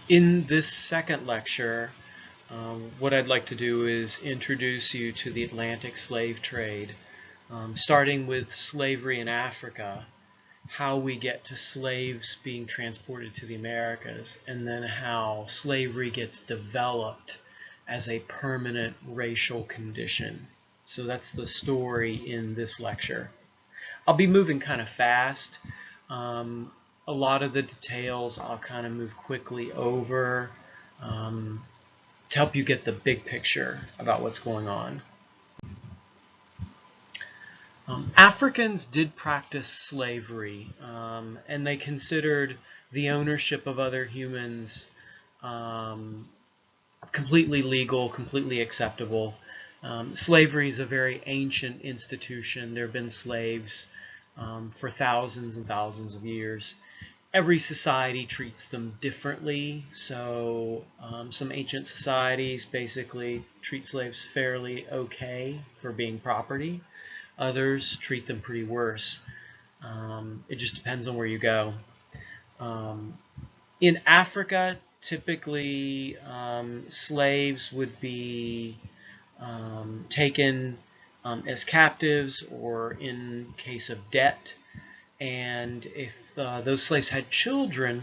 In this second lecture, what I'd like to do is introduce you to the Atlantic slave trade, starting with slavery in Africa, how we get to slaves being transported to the Americas, and then how slavery gets developed as a permanent racial condition. So that's the story in this lecture. I'll be moving kind of fast. A lot of the details I'll kind of move quickly over to help you get the big picture about what's going on. Africans did practice slavery, and they considered the ownership of other humans completely legal, completely acceptable. Slavery is a very ancient institution. There have been slaves for thousands and thousands of years. Every society treats them differently. So some ancient societies basically treat slaves fairly okay for being property. Others treat them pretty worse. It just depends on where you go. In Africa, typically slaves would be taken as captives or in case of debt. And if those slaves had children,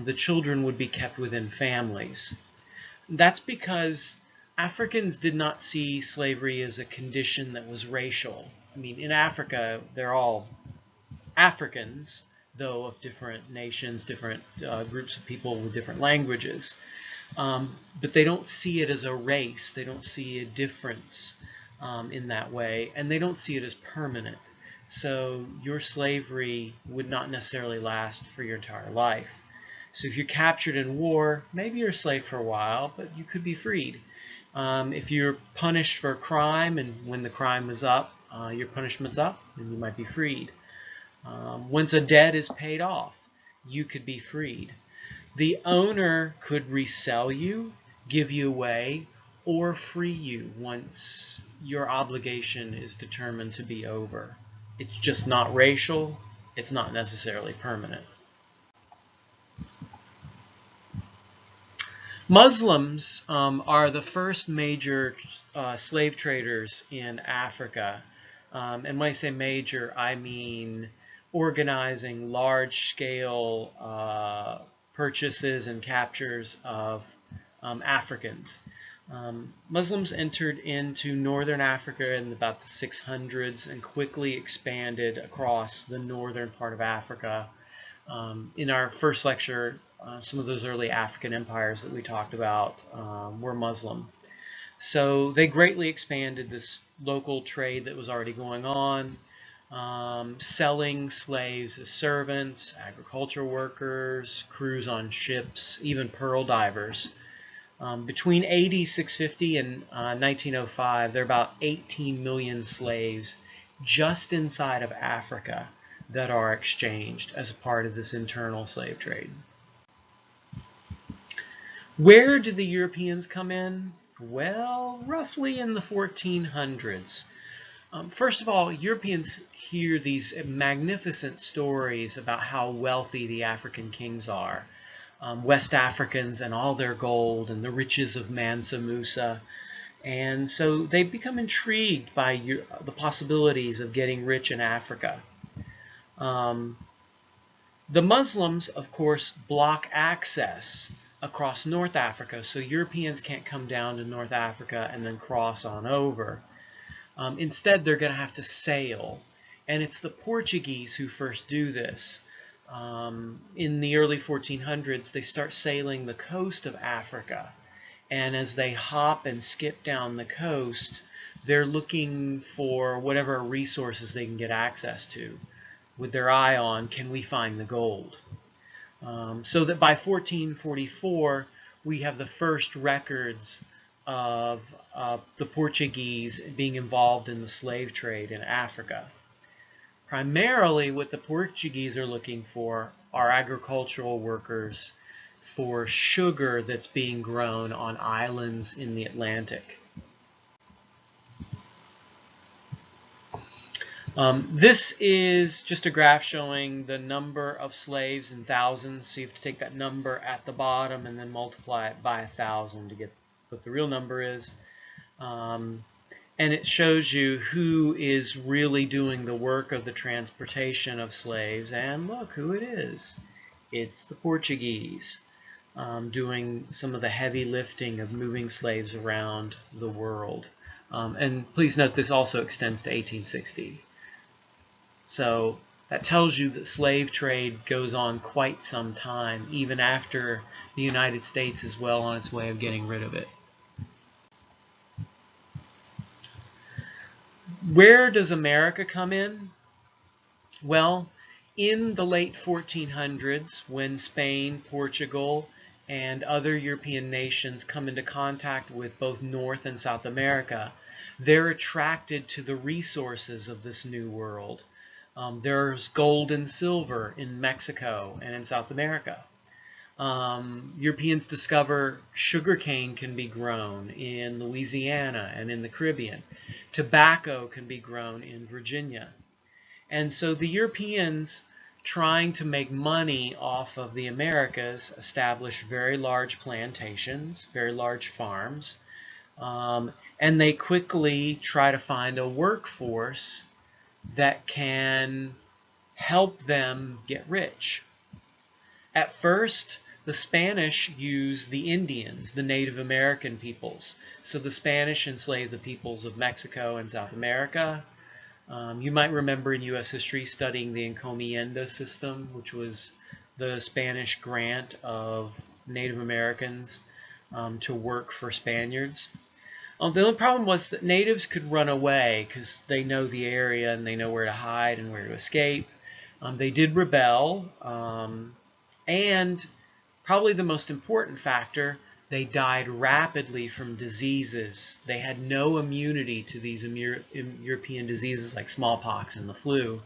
the children would be kept within families. That's because Africans did not see slavery as a condition that was racial. I mean, in Africa, they're all Africans, though of different nations, different groups of people with different languages. But they don't see it as a race. They don't see a difference in that way, and they don't see it as permanent. So your slavery would not necessarily last for your entire life. So if you're captured in war, maybe you're a slave for a while, but you could be freed. If you're punished for a crime, and when the crime is up, your punishment's up, then you might be freed. Once a debt is paid off, you could be freed. The owner could resell you, give you away, or free you once your obligation is determined to be over. It's just not racial. It's not necessarily permanent. Muslims are the first major slave traders in Africa. And when I say major, I mean organizing large-scale purchases and captures of Africans. Muslims entered into northern Africa in about the 600s and quickly expanded across the northern part of Africa. In our first lecture, some of those early African empires that we talked about were Muslim. So they greatly expanded this local trade that was already going on, selling slaves as servants, agricultural workers, crews on ships, even pearl divers. Between AD 650 and 1905, there are about 18 million slaves just inside of Africa that are exchanged as a part of this internal slave trade. Where did the Europeans come in? Well, roughly in the 1400s. First of all, Europeans hear these magnificent stories about how wealthy the African kings are. West Africans and all their gold and the riches of Mansa Musa. And so they become intrigued by the possibilities of getting rich in Africa. The Muslims, of course, block access across North Africa, so Europeans can't come down to North Africa and then cross on over. Instead, they're going to have to sail, and it's the Portuguese who first do this. In the early 1400s, they start sailing the coast of Africa, and as they hop and skip down the coast, they're looking for whatever resources they can get access to. With their eye on, can we find the gold? So that by 1444, we have the first records of the Portuguese being involved in the slave trade in Africa. Primarily, what the Portuguese are looking for are agricultural workers for sugar that's being grown on islands in the Atlantic. This is just a graph showing the number of slaves in thousands. So you have to take that number at the bottom and then multiply it by 1,000 to get what the real number is. And it shows you who is really doing the work of the transportation of slaves. And look who it is. It's the Portuguese, doing some of the heavy lifting of moving slaves around the world. And please note this also extends to 1860. So that tells you that slave trade goes on quite some time, even after the United States is well on its way of getting rid of it. Where does America come in? Well, in the late 1400s, when Spain, Portugal, and other European nations come into contact with both North and South America, they're attracted to the resources of this new world. There's gold and silver in Mexico and in South America. Europeans discover sugarcane can be grown in Louisiana and in the Caribbean. Tobacco can be grown in Virginia. And so the Europeans, trying to make money off of the Americas, establish very large plantations, very large farms, and they quickly try to find a workforce that can help them get rich. At first, the Spanish used the Indians, the Native American peoples. So the Spanish enslaved the peoples of Mexico and South America. You might remember in U.S. history studying the encomienda system, which was the Spanish grant of Native Americans to work for Spaniards. The only problem was that natives could run away because they know the area and they know where to hide and where to escape. They did rebel, and probably the most important factor, they died rapidly from diseases. They had no immunity to these European diseases like smallpox and the flu.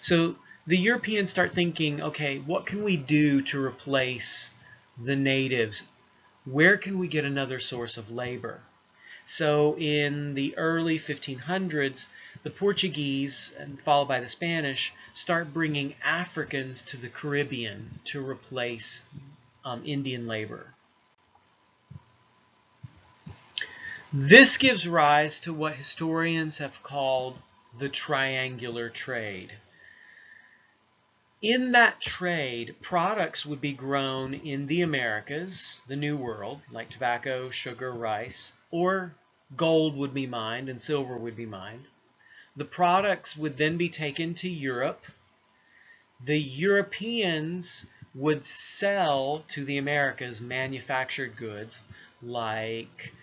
So the Europeans start thinking, okay, what can we do to replace the natives? Where can we get another source of labor? So in the early 1500s, the Portuguese, and followed by the Spanish, start bringing Africans to the Caribbean to replace Indian labor. This gives rise to what historians have called the triangular trade. In that trade, products would be grown in the Americas, the New World, like tobacco, sugar, rice, or gold would be mined and silver would be mined. The products would then be taken to Europe. The Europeans would sell to the Americas manufactured goods like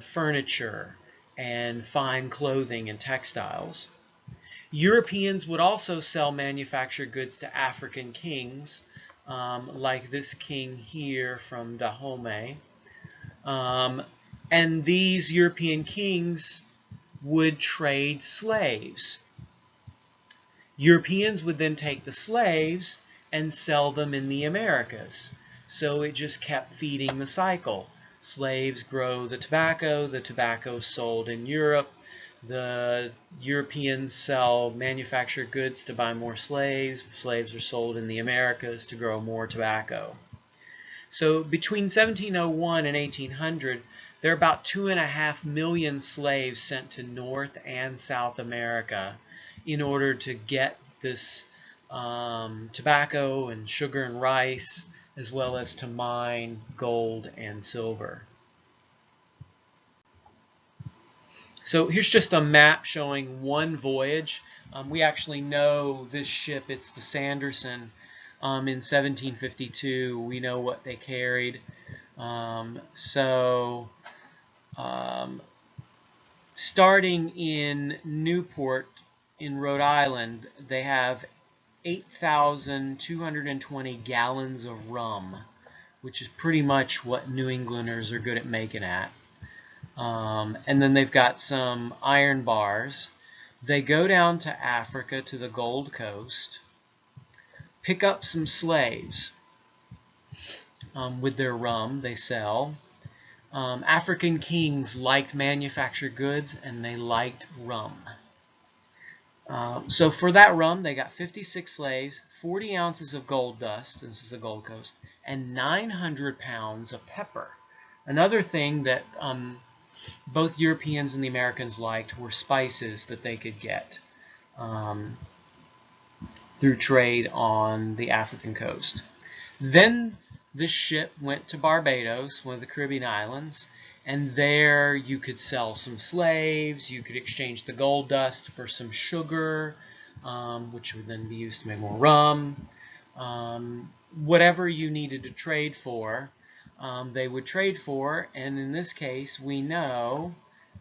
furniture and fine clothing and textiles. Europeans would also sell manufactured goods to African kings, like this king here from Dahomey. And these European kings would trade slaves. Europeans would then take the slaves and sell them in the Americas. So it just kept feeding the cycle. Slaves grow the tobacco sold in Europe. The Europeans sell manufactured goods to buy more slaves. Slaves are sold in the Americas to grow more tobacco. So between 1701 and 1800, there are about 2.5 million slaves sent to North and South America in order to get this tobacco and sugar and rice, as well as to mine gold and silver. So here's just a map showing one voyage. We actually know this ship, it's the Sanderson. In 1752, we know what they carried. Starting in Newport in Rhode Island, they have 8,220 gallons of rum, which is pretty much what New Englanders are good at making at. And then they've got some iron bars. They go down to Africa, to the Gold Coast, pick up some slaves with their rum they sell. African kings liked manufactured goods and they liked rum. So for that rum, they got 56 slaves, 40 ounces of gold dust, this is the Gold Coast, and 900 pounds of pepper. Another thing that both Europeans and the Americans liked were spices that they could get through trade on the African coast. Then the ship went to Barbados, one of the Caribbean islands, and there you could sell some slaves, you could exchange the gold dust for some sugar, which would then be used to make more rum. Whatever you needed to trade for, they would trade for, and in this case we know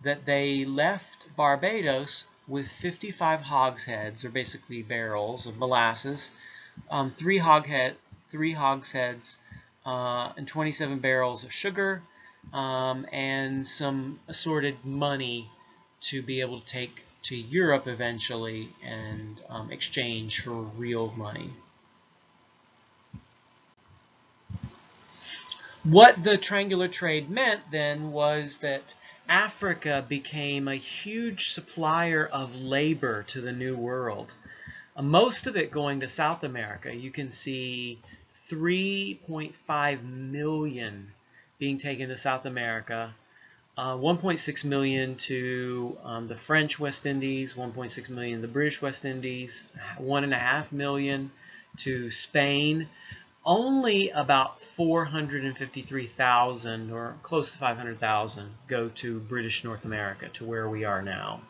that they left Barbados with 55 hogsheads, or basically barrels of molasses, three hogsheads, and 27 barrels of sugar, and some assorted money to be able to take to Europe eventually and exchange for real money. What the triangular trade meant then was that Africa became a huge supplier of labor to the New World. Most of it going to South America. You can see 3.5 million being taken to South America, 1.6 million to the French West Indies, 1.6 million to the British West Indies, 1.5 million to Spain. Only about 453,000 or close to 500,000 go to British North America, to where we are now.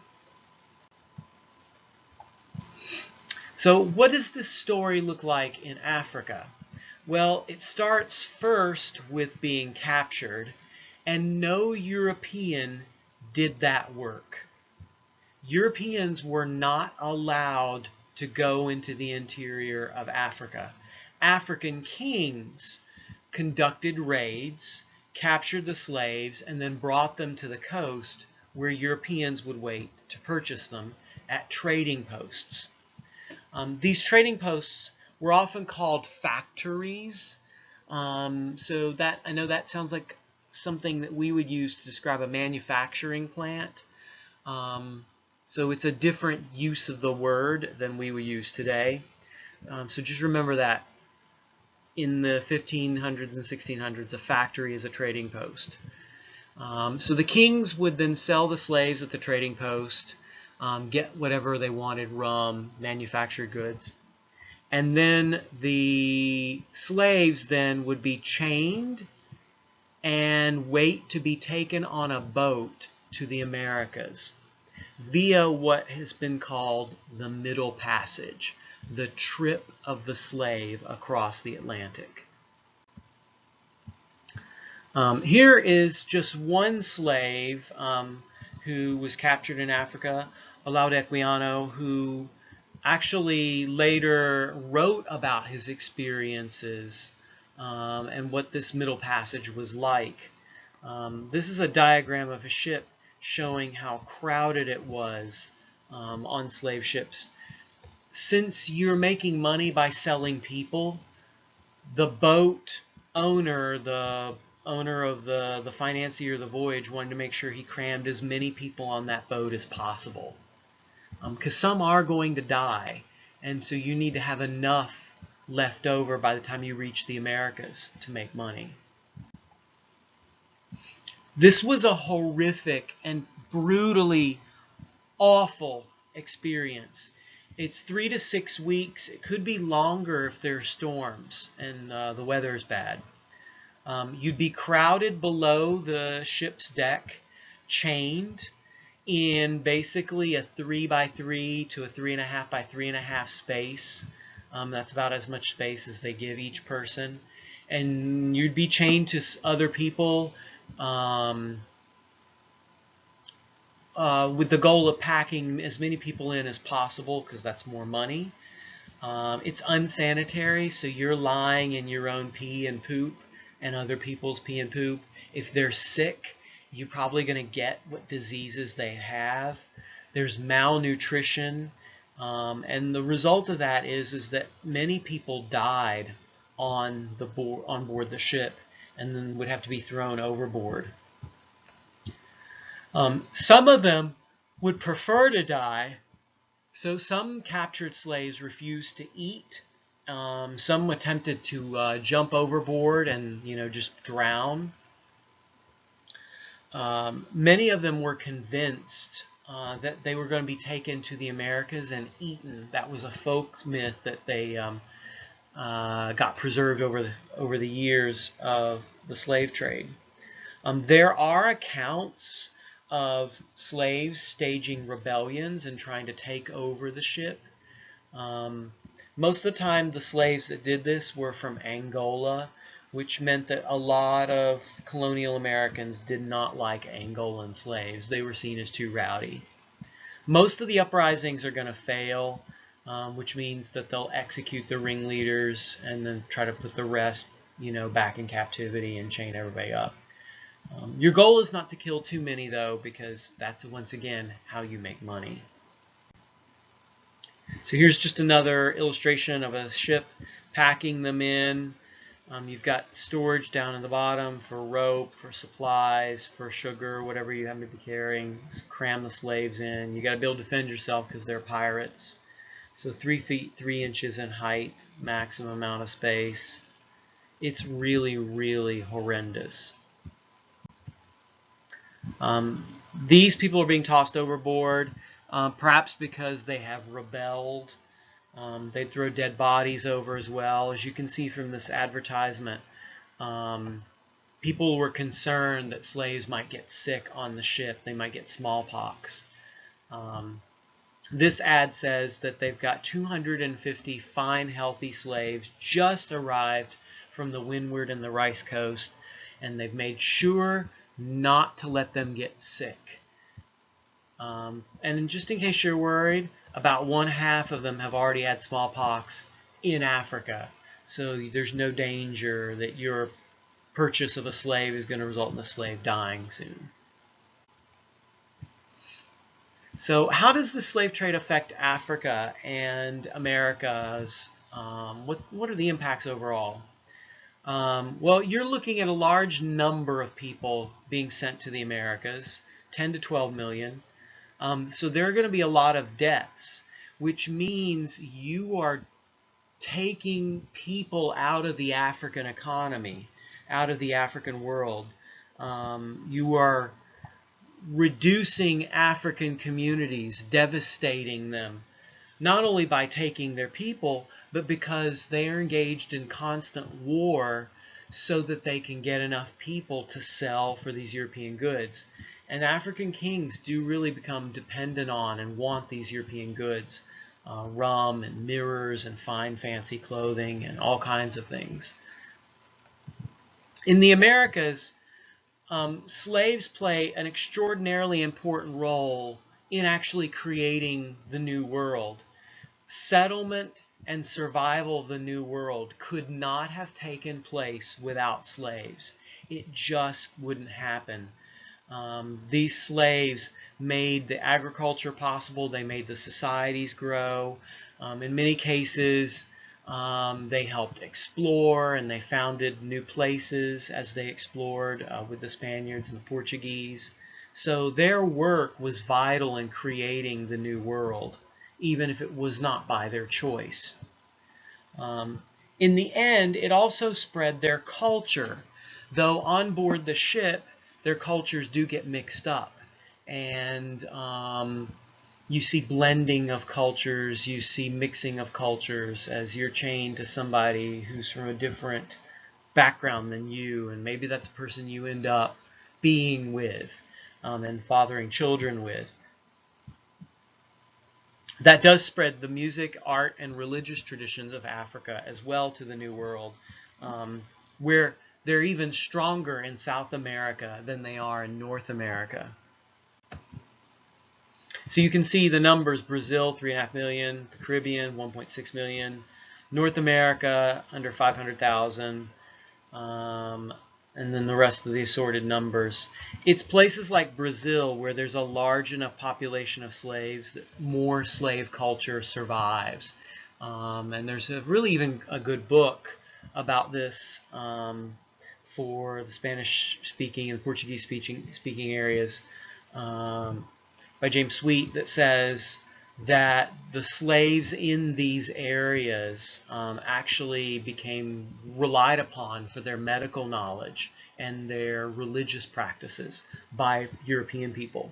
So what does this story look like in Africa? Well, it starts first with being captured, and no European did that work. Europeans were not allowed to go into the interior of Africa. African kings conducted raids, captured the slaves, and then brought them to the coast where Europeans would wait to purchase them at trading posts. These trading posts were often called factories. So that, I know that sounds like something that we would use to describe a manufacturing plant. So it's a different use of the word than we would use today. So just remember that in the 1500s and 1600s, a factory is a trading post. So the kings would then sell the slaves at the trading post, get whatever they wanted, rum, manufactured goods. And then the slaves then would be chained and wait to be taken on a boat to the Americas via what has been called the Middle Passage, the trip of the slave across the Atlantic. Here is just one slave who was captured in Africa, Olaudah, who actually later wrote about his experiences and what this Middle Passage was like. This is a diagram of a ship showing how crowded it was on slave ships. Since you're making money by selling people, the boat owner, the owner of the financier of the voyage, wanted to make sure he crammed as many people on that boat as possible. Because some are going to die, and so you need to have enough left over by the time you reach the Americas to make money. This was a horrific and brutally awful experience. It's 3 to 6 weeks. It could be longer if there are storms and the weather is bad. You'd be crowded below the ship's deck, chained in basically a 3x3 to a 3.5x3.5 space. That's about as much space as they give each person. And you'd be chained to other people with the goal of packing as many people in as possible, because that's more money. It's unsanitary, so you're lying in your own pee and poop and other people's pee and poop. If they're sick, you're probably going to get what diseases they have. There's malnutrition, and the result of that is that many people died on board the ship and then would have to be thrown overboard. Some of them would prefer to die So some captured slaves refused to eat. Some attempted to jump overboard and, just drown. Many of them were convinced that they were going to be taken to the Americas and eaten. That was a folk myth that they got preserved over the years of the slave trade. There are accounts of slaves staging rebellions and trying to take over the ship. Most of the time, the slaves that did this were from Angola, which meant that a lot of colonial Americans did not like Angolan slaves. They were seen as too rowdy. Most of the uprisings are going to fail, which means that they'll execute the ringleaders and then try to put the rest, back in captivity and chain everybody up. Your goal is not to kill too many, though, because that's, once again, how you make money. So here's just another illustration of a ship packing them in. You've got storage down at the bottom for rope, for supplies, for sugar, whatever you happen to be carrying. Just cram the slaves in. You got to be able to defend yourself because they're pirates. So 3 feet 3 inches in height, maximum amount of space. It's really, really horrendous. These people are being tossed overboard, perhaps because they have rebelled. They'd throw dead bodies over as well. As you can see from this advertisement, people were concerned that slaves might get sick on the ship. They might get smallpox. This ad says that they've got 250 fine, healthy slaves just arrived from the Windward and the Rice Coast, and they've made sure not to let them get sick. And just in case you're worried, about 1/2 of them have already had smallpox in Africa. So there's no danger that your purchase of a slave is going to result in the slave dying soon. So how does the slave trade affect Africa and Americas? What are the impacts overall? Well, you're looking at a large number of people being sent to the Americas, 10 to 12 million. So there are going to be a lot of deaths, which means you are taking people out of the African economy, out of the African world. You are reducing African communities, devastating them, not only by taking their people, but because they are engaged in constant war so that they can get enough people to sell for these European goods. And African kings do really become dependent on and want these European goods, rum and mirrors and fine fancy clothing and all kinds of things. In the Americas, slaves play an extraordinarily important role in actually creating the New World. Settlement and survival of the New World could not have taken place without slaves. It just wouldn't happen. These slaves made the agriculture possible. They made the societies grow. In many cases, they helped explore, and they founded new places as they explored with the Spaniards and the Portuguese. So their work was vital in creating the New World, even if it was not by their choice. In the end, it also spread their culture. Though on board the ship, their cultures do get mixed up. And you see blending of cultures, you see mixing of cultures as you're chained to somebody who's from a different background than you, and maybe that's a person you end up being with and fathering children with. That does spread the music, art, and religious traditions of Africa as well to the New World, where they're even stronger in South America than they are in North America. So you can see the numbers: Brazil, 3.5 million, the Caribbean, 1.6 million, North America, under 500,000, and then the rest of the assorted numbers. It's places like Brazil where there's a large enough population of slaves that more slave culture survives. And there's really even a good book about this for the Spanish-speaking and Portuguese-speaking areas by James Sweet that says that the slaves in these areas actually became relied upon for their medical knowledge and their religious practices by European people.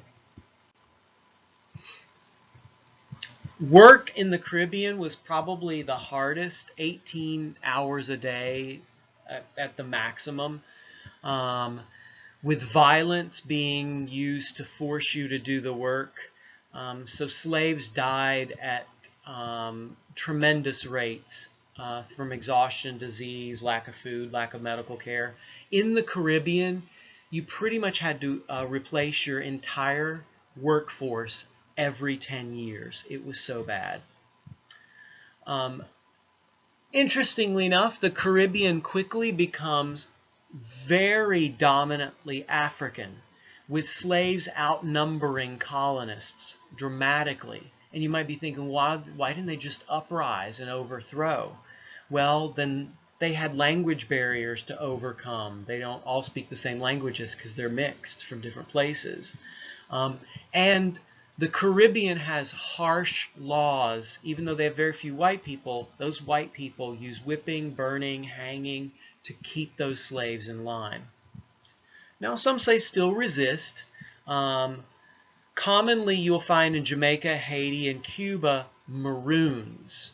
Work in the Caribbean was probably the hardest, 18 hours a day at the maximum, with violence being used to force you to do the work. So slaves died at tremendous rates from exhaustion, disease, lack of food, lack of medical care. In the Caribbean, you pretty much had to replace your entire workforce every 10 years. It was so bad. Interestingly enough, the Caribbean quickly becomes very dominantly African, with slaves outnumbering colonists dramatically. And you might be thinking, why didn't they just uprise and overthrow? Well, then they had language barriers to overcome. They don't all speak the same languages because they're mixed from different places. And the Caribbean has harsh laws. Even though they have very few white people, those white people use whipping, burning, hanging to keep those slaves in line. Now, some slaves still resist. Commonly, you'll find in Jamaica, Haiti, and Cuba, Maroons,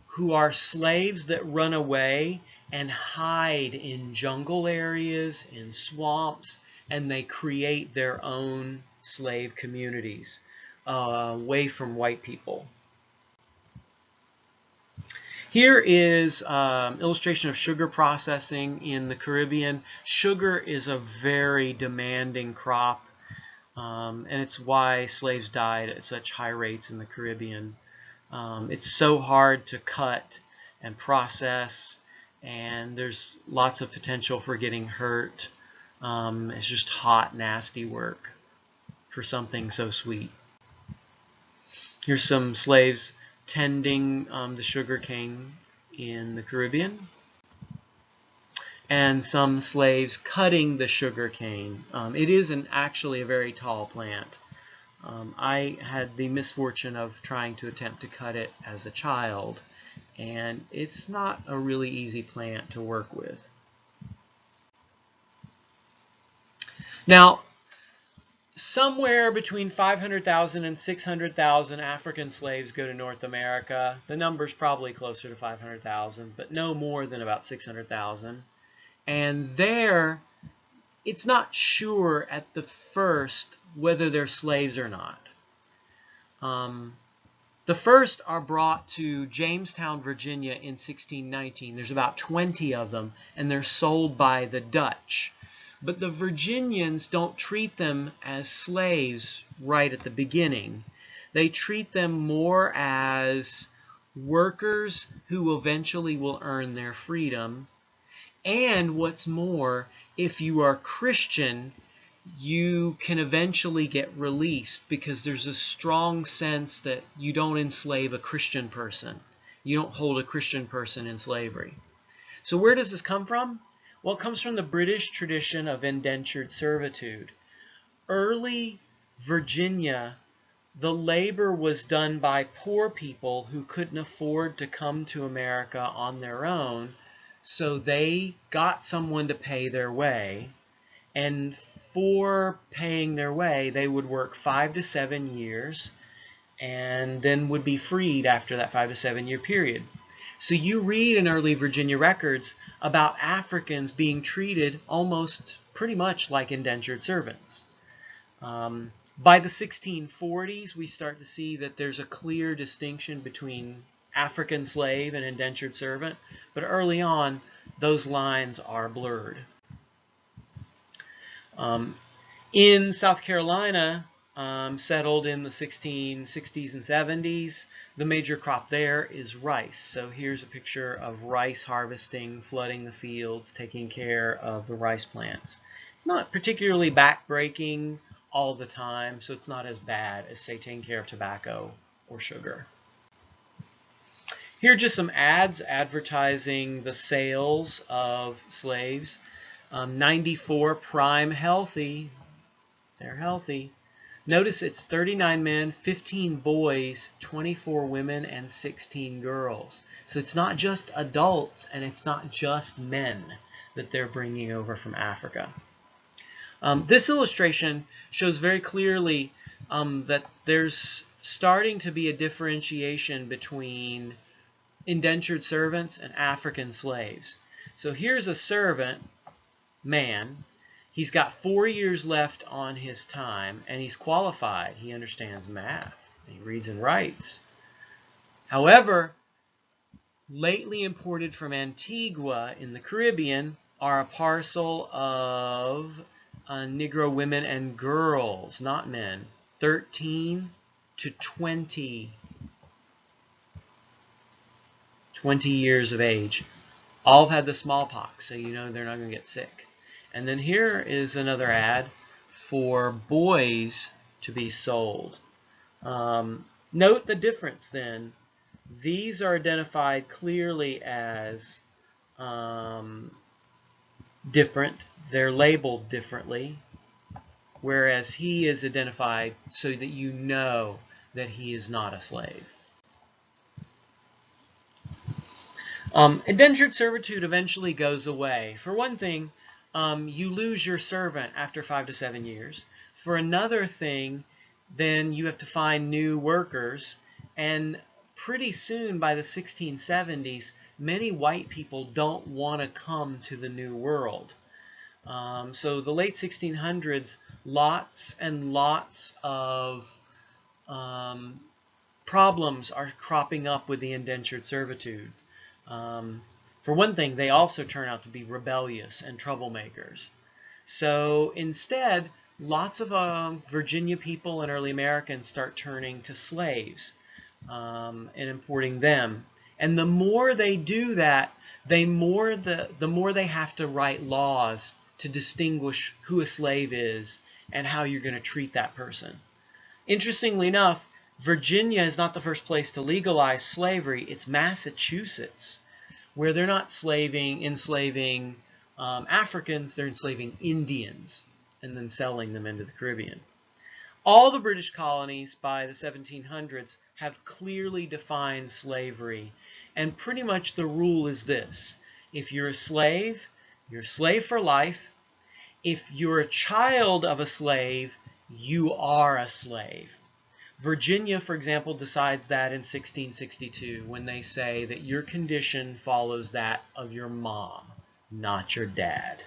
who are slaves that run away and hide in jungle areas, in swamps, and they create their own slave communities away from white people. Here is an illustration of sugar processing in the Caribbean. Sugar is a very demanding crop, and it's why slaves died at such high rates in the Caribbean. It's so hard to cut and process, and there's lots of potential for getting hurt. It's just hot, nasty work for something so sweet. Here's some slaves tending the sugar cane in the Caribbean, and some slaves cutting the sugar cane. It is actually a very tall plant. I had the misfortune of trying to attempt to cut it as a child, and it's not a really easy plant to work with. Now, somewhere between 500,000 and 600,000 African slaves go to North America. The number's probably closer to 500,000, but no more than about 600,000. And there, it's not sure at the first whether they're slaves or not. The first are brought to Jamestown, Virginia in 1619. There's about 20 of them, and they're sold by the Dutch. But the Virginians don't treat them as slaves right at the beginning. They treat them more as workers who eventually will earn their freedom. And what's more, if you are Christian, you can eventually get released because there's a strong sense that you don't enslave a Christian person. You don't hold a Christian person in slavery. So where does this come from? Well, it comes from the British tradition of indentured servitude. Early Virginia, the labor was done by poor people who couldn't afford to come to America on their own, so they got someone to pay their way, and for paying their way, they would work 5 to 7 years and then would be freed after that 5 to 7 year period. So you read in early Virginia records about Africans being treated almost pretty much like indentured servants. By the 1640s, we start to see that there's a clear distinction between African slave and indentured servant, but early on, those lines are blurred. In South Carolina, settled in the 1660s and 70s, the major crop there is rice. So here's a picture of rice harvesting, flooding the fields, taking care of the rice plants. It's not particularly backbreaking all the time, so it's not as bad as, say, taking care of tobacco or sugar. Here are just some ads advertising the sales of slaves. 94 prime healthy. They're healthy. Notice it's 39 men, 15 boys, 24 women, and 16 girls. So it's not just adults and it's not just men that they're bringing over from Africa. This illustration shows very clearly that there's starting to be a differentiation between indentured servants and African slaves. So here's a servant man. He's got 4 years left on his time, and he's qualified. He understands math. He reads and writes. However, lately imported from Antigua in the Caribbean are a parcel of Negro women and girls, not men, 13 to 20 years of age. All have had the smallpox, so you know they're not going to get sick. And then here is another ad for boys to be sold. Note the difference then. These are identified clearly as different. They're labeled differently, whereas he is identified so that you know that he is not a slave. Indentured servitude eventually goes away. For one thing, you lose your servant after 5 to 7 years. For another thing, then you have to find new workers, and pretty soon, by the 1670s, many white people don't want to come to the New World. So the late 1600s, lots and lots of problems are cropping up with the indentured servitude. For one thing, they also turn out to be rebellious and troublemakers. So instead, lots of Virginia people and early Americans start turning to slaves and importing them. And the more they do that, the more they have to write laws to distinguish who a slave is and how you're going to treat that person. Interestingly enough, Virginia is not the first place to legalize slavery. It's Massachusetts, where they're not enslaving Africans, they're enslaving Indians and then selling them into the Caribbean. All the British colonies by the 1700s have clearly defined slavery, and pretty much the rule is this: if you're a slave for life. If you're a child of a slave, you are a slave. Virginia, for example, decides that in 1662 when they say that your condition follows that of your mom, not your dad.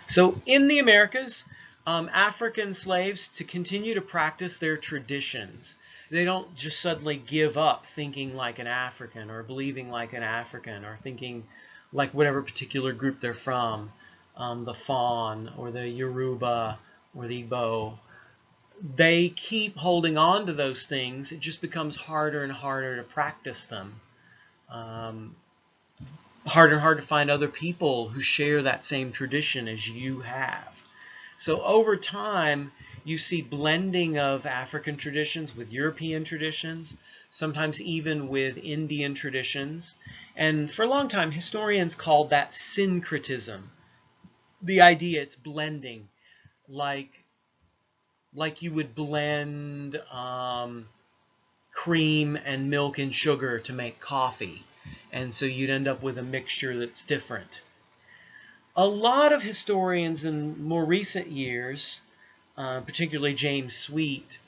So in the Americas, African slaves, to continue to practice their traditions, they don't just suddenly give up thinking like an African or believing like an African or thinking like whatever particular group they're from, the Fawn or the Yoruba or the Igbo. They keep holding on to those things. It just becomes harder and harder to practice them. Harder and harder to find other people who share that same tradition as you have. So over time, you see blending of African traditions with European traditions, sometimes even with Indian traditions. And for a long time, historians called that syncretism. The idea it's blending, like you would blend cream and milk and sugar to make coffee. And so you'd end up with a mixture that's different. A lot of historians in more recent years, particularly James Sweet,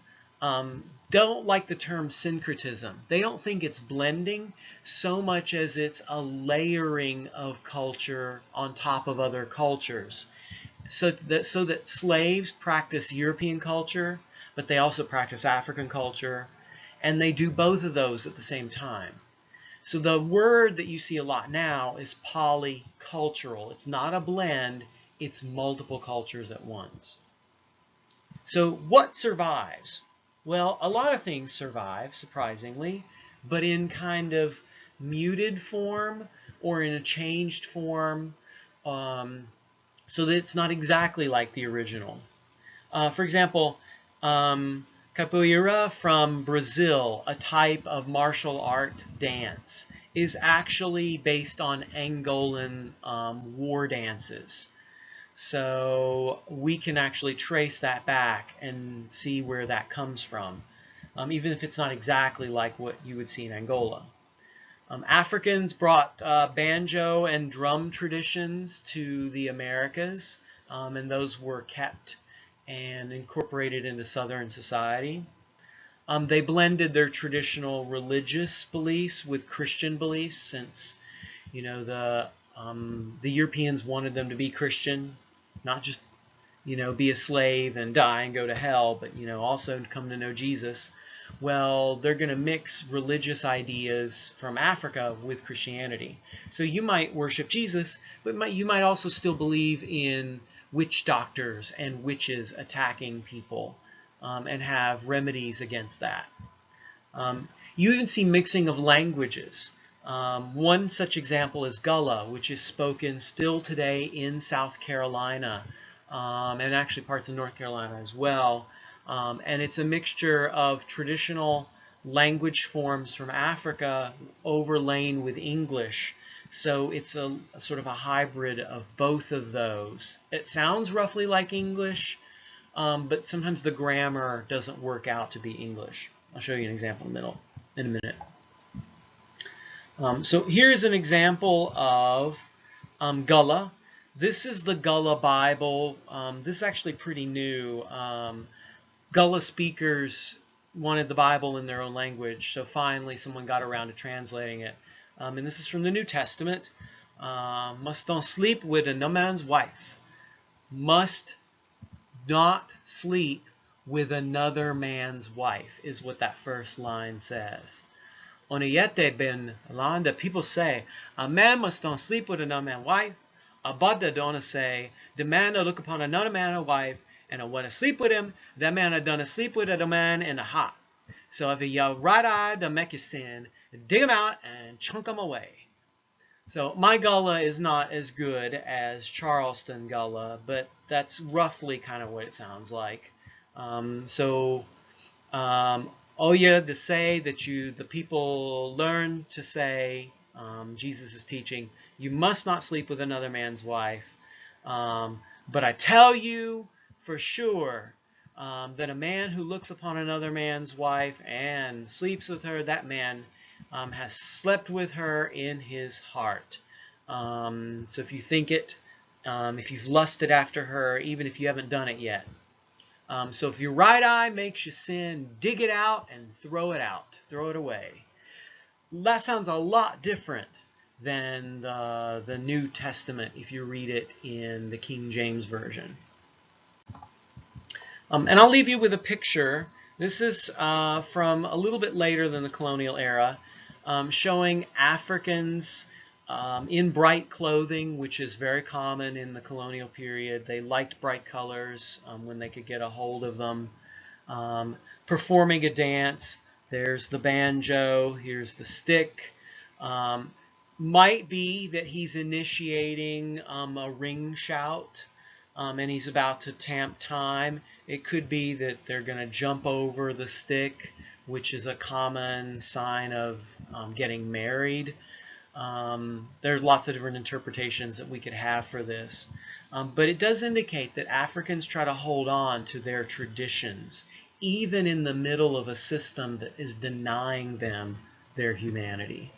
don't like the term syncretism. They don't think it's blending so much as it's a layering of culture on top of other cultures. So that slaves practice European culture, but they also practice African culture, and they do both of those at the same time. So the word that you see a lot now is polycultural. It's not a blend, it's multiple cultures at once. So what survives? Well, a lot of things survive, surprisingly, but in kind of muted form or in a changed form, so that it's not exactly like the original. For example, capoeira from Brazil, a type of martial art dance, is actually based on Angolan war dances. So we can actually trace that back and see where that comes from, even if it's not exactly like what you would see in Angola. Africans brought banjo and drum traditions to the Americas, and those were kept and incorporated into Southern society. They blended their traditional religious beliefs with Christian beliefs, since the Europeans wanted them to be Christian, not just be a slave and die and go to hell, but also come to know Jesus. Well, they're going to mix religious ideas from Africa with Christianity. So you might worship Jesus, but you might also still believe in witch doctors and witches attacking people, and have remedies against that. You even see mixing of languages. One such example is Gullah, which is spoken still today in South Carolina, and actually parts of North Carolina as well. And it's a mixture of traditional language forms from Africa overlain with English. So it's a sort of a hybrid of both of those. It sounds roughly like English, but sometimes the grammar doesn't work out to be English. I'll show you an example in a minute. So here's an example of Gullah. This is the Gullah Bible. This is actually pretty new. Gullah speakers wanted the Bible in their own language, so finally someone got around to translating it. And this is from the New Testament. Must not sleep with a no man's wife. Must not sleep with another man's wife, is what that first line says. Oniyete ben Landa, people say, a man must not sleep with another man's wife. A Buddha don't say, the man to look upon another man's wife, and I want to sleep with him, that man I done sleep with a man in the hot. So if your right eye to make you sin, dig him out and chunk him away. So my Gullah is not as good as Charleston Gullah, but that's roughly kind of what it sounds like. Oya to say that the people learn to say, Jesus is teaching, you must not sleep with another man's wife. But I tell you for sure that a man who looks upon another man's wife and sleeps with her, that man has slept with her in his heart. So if you think it, if you've lusted after her, even if you haven't done it yet. So if your right eye makes you sin, dig it out and throw it out. Throw it away. That sounds a lot different than the New Testament if you read it in the King James Version. And I'll leave you with a picture. This is from a little bit later than the colonial era, showing Africans in bright clothing, which is very common in the colonial period. They liked bright colors when they could get a hold of them. Performing a dance. There's the banjo. Here's the stick. Might be that he's initiating a ring shout, and he's about to tamp time. It could be that they're going to jump over the stick, which is a common sign of getting married. There's lots of different interpretations that we could have for this. But it does indicate that Africans try to hold on to their traditions, even in the middle of a system that is denying them their humanity.